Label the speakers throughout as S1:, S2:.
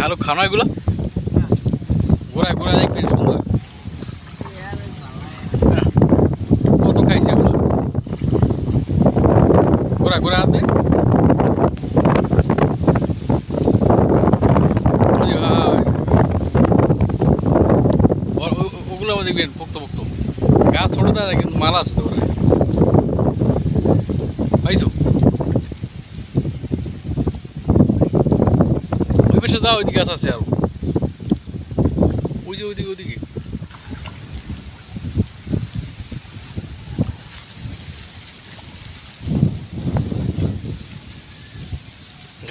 S1: আলু খানা এগুলো গোড়া গোড়া দেখবেন সুন্দর কত খাইছে এগুলো গোড়া গোড়া হাতে ওগুলো দেখবেন পোক্ত পোক্ত গাছ ছোটো দেয় কিন্তু মালা আছে তো ওরা পাইছো ওই পাশে যাও ওইদিকে গাছ আছে আর ওই যে ওইদিকে ওইদিকে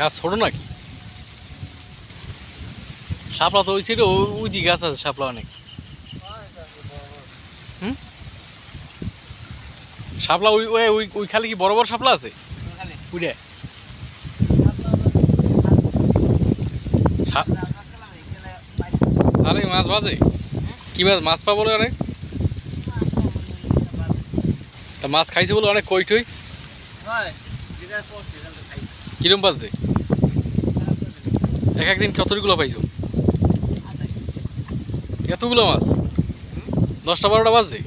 S1: গাছ ছোটো নাকি শাপলা তো ওই সাইডে ওইদিকে গাছ আছে শাপলা অনেক শাপলা ওই ওই ওই খালি কি বড় বড় শাপলা আছে ওইটা সারে মাছ বাজে কি মাছ পা বলে অনেক তা মাছ খাইছে বলে অনেক কই টই কিরম বাজছে এক একদিন কতগুলো পাইছো এতগুলো মাছ 10টা 12টা বাজছে